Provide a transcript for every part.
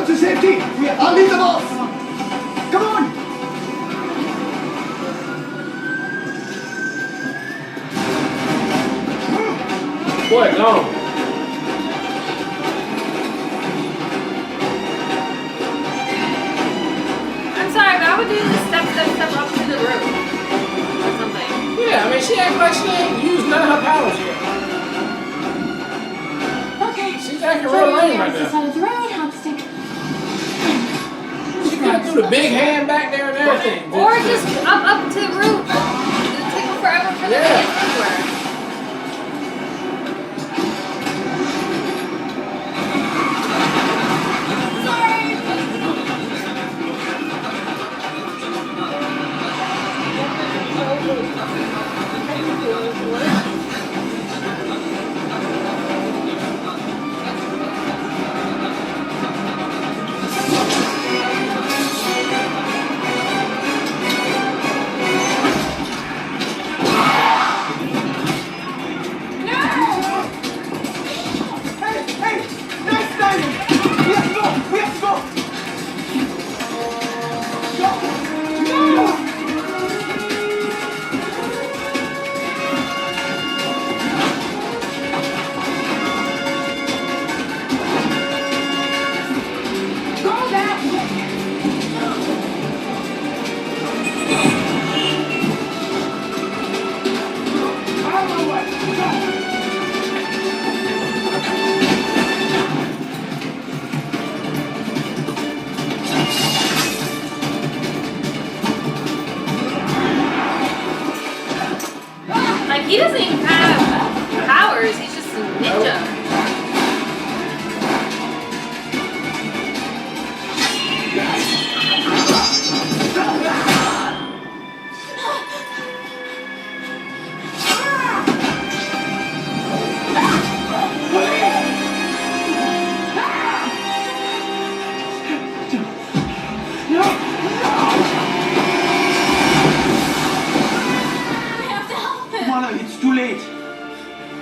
To safety! I'll lead them off! Come on! What? No. I'm sorry, but I would do this step up to the roof. Or something. Yeah, I mean, she acts like she ain't used none of her powers yet. Okay. She's acting real lame right now. Side of the road, I'll just take... She could have threw the big hand back there and everything. Or just up to the roof. It'll take forever for them to get anywhere. He doesn't even have powers, he's just a ninja. It's too late.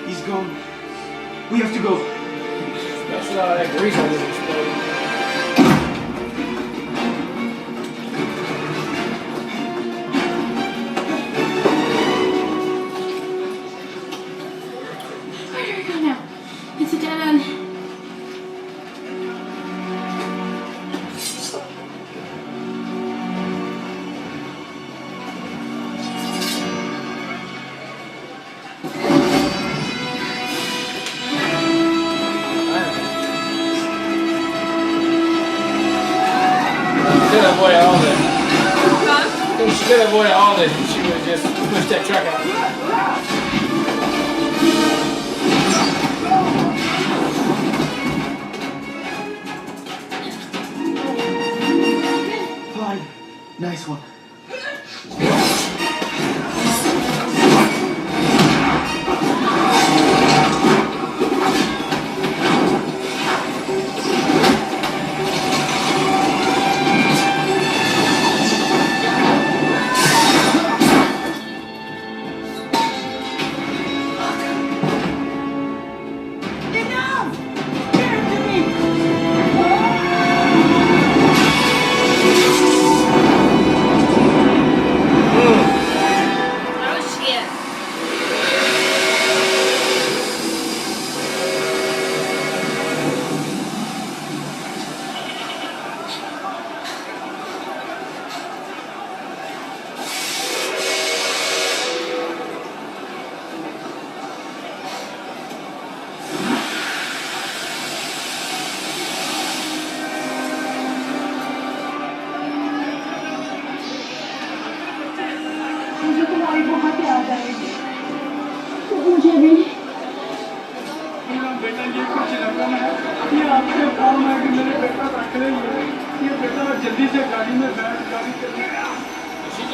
He's gone. We have to go. Especially all that grease on this explode. Where do we go now? It's a dead end. She could have avoided all this. She could have avoided all this if she would have just pushed that truck out. Fine. Nice one.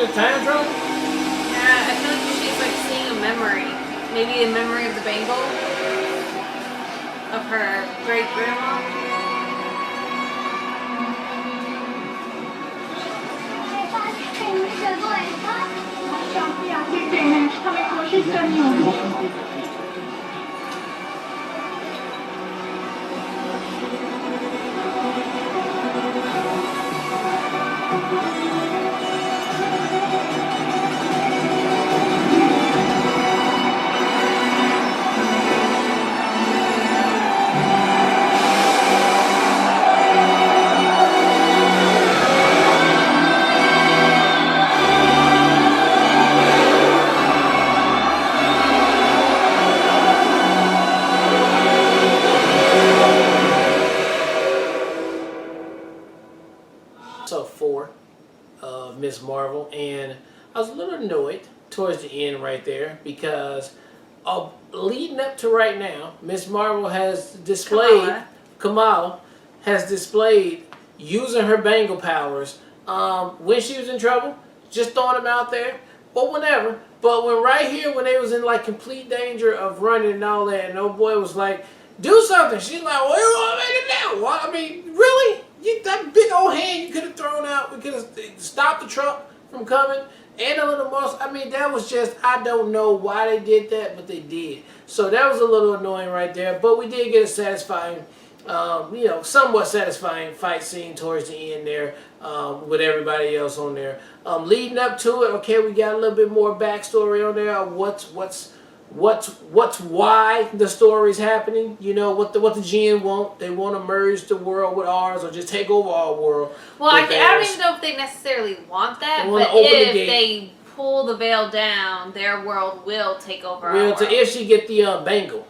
in a time travel? Yeah, I feel like she's like seeing a memory. Maybe a memory of the bangle of her great grandma. 4 of Miss Marvel, and I was a little annoyed towards the end right there because leading up to right now, Miss Marvel has displayed, Kamala has displayed using her bangle powers when she was in trouble, just throwing them out there, or whenever. But when right here, when they was in like complete danger of running and all that, and old boy was like, do something. She's like, what do you want me to do? What? I mean, really? That big old hand you could have thrown out. We could have stopped the truck from coming. And a little more. I mean, that was just, I don't know why they did that, but they did. So that was a little annoying right there. But we did get a satisfying, somewhat satisfying fight scene towards the end there with everybody else on there. Leading up to it, okay, we got a little bit more backstory on there. What's why the story's happening? You know what the Jinn want? They want to merge the world with ours, or just take over our world. Well, I don't even know if they necessarily want that, but if they pull the veil down, their world will take over our world. If she get the bangle,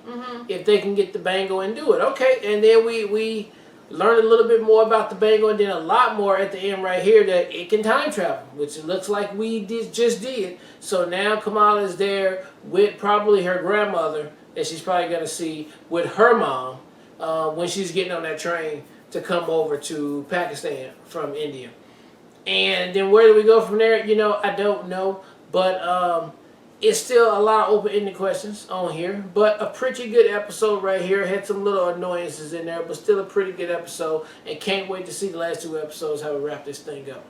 if they can get the bangle and do it, okay. And then we learned a little bit more about the bangle, and then a lot more at the end right here that it can time travel, which it looks like we just did. So now Kamala is there with probably her grandmother that she's probably going to see with her mom when she's getting on that train to come over to Pakistan from India. And then where do we go from there? You know, I don't know. But it's still a lot of open-ended questions on here. But a pretty good episode right here. Had some little annoyances in there, but still a pretty good episode. And can't wait to see the last 2 episodes, how we wrap this thing up.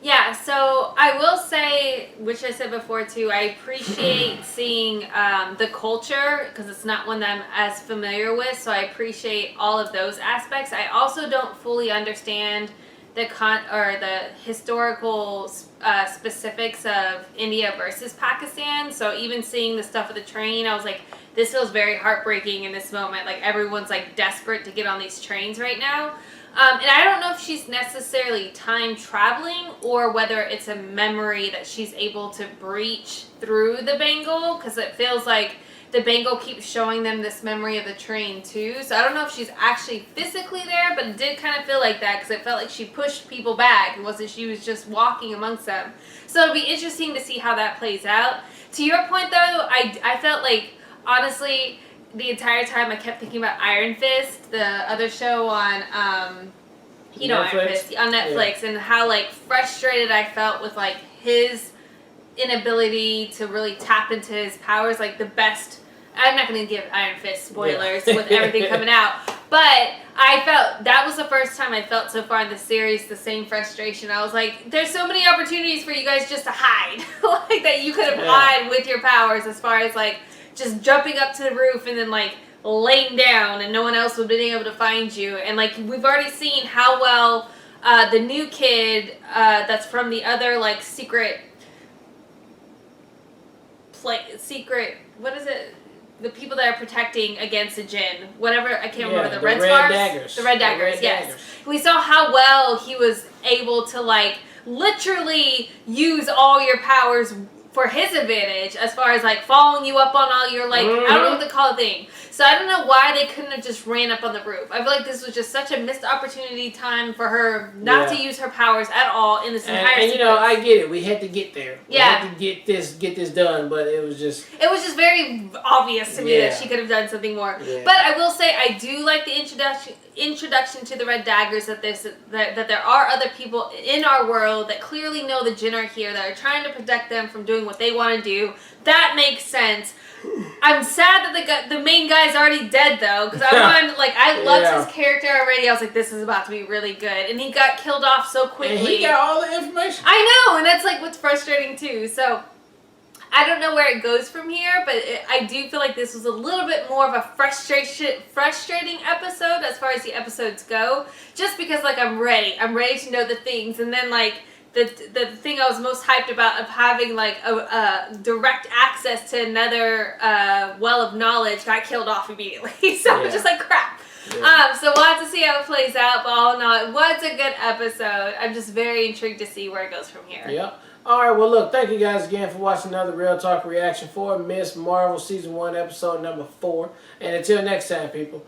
Yeah, so I will say, which I said before too, I appreciate seeing the culture, because it's not one that I'm as familiar with, so I appreciate all of those aspects. I also don't fully understand the historical specifics of India versus Pakistan, so even seeing the stuff with the train, I was like, this feels very heartbreaking in this moment. Like, everyone's like desperate to get on these trains right now. And I don't know if she's necessarily time traveling or whether it's a memory that she's able to breach through the bangle, because it feels like the bangle keeps showing them this memory of the train too. So I don't know if she's actually physically there, but it did kind of feel like that because it felt like she pushed people back. It wasn't she was just walking amongst them. So it'll be interesting to see how that plays out. To your point though, I felt like, honestly, the entire time I kept thinking about Iron Fist, the other show on, Iron Fist, on Netflix, and how, like, frustrated I felt with, like, his inability to really tap into his powers, like, the best. I'm not going to give Iron Fist spoilers with everything coming out, but I felt, that was the first time I felt so far in the series the same frustration. I was like, there's so many opportunities for you guys just to hide, like, that you could have hide with your powers, as far as, like, just jumping up to the roof and then, like, laying down and no one else would be able to find you. And, like, we've already seen how well the new kid that's from the other, like, secret, what is it? The people that are protecting against the Jinn. Whatever, I can't remember. The red scarves? Daggers. The red daggers, yes. We saw how well he was able to, like, literally use all your powers for his advantage, as far as, like, following you up on all your, like, I don't know what to call the thing. So I don't know why they couldn't have just ran up on the roof. I feel like this was just such a missed opportunity time for her not to use her powers at all in this entire sequence. And you know, I get it. We had to get there. Yeah. We had to get this done, but it was just very obvious to me that she could have done something more. Yeah. But I will say, I do like the introduction to the Red Daggers, that there are other people in our world that clearly know the Jinn are here, that are trying to protect them from doing what they want to do. That makes sense. I'm sad that the main guy's already dead though, because I loved his character already. I was like, this is about to be really good, and he got killed off so quickly. And he got all the information. I know, and that's like what's frustrating too. So I don't know where it goes from here, but I do feel like this was a little bit more of a frustrating episode as far as the episodes go. Just because like I'm ready to know the things, and then like. The thing I was most hyped about of having like a direct access to another well of knowledge got killed off immediately. So I'm just like crap. Yeah. So we'll have to see how it plays out. But all in all, it was a good episode. I'm just very intrigued to see where it goes from here. Yep. All right, well, look, thank you guys again for watching another Real Talk reaction for Miss Marvel Season 1, Episode number 4. And until next time, people,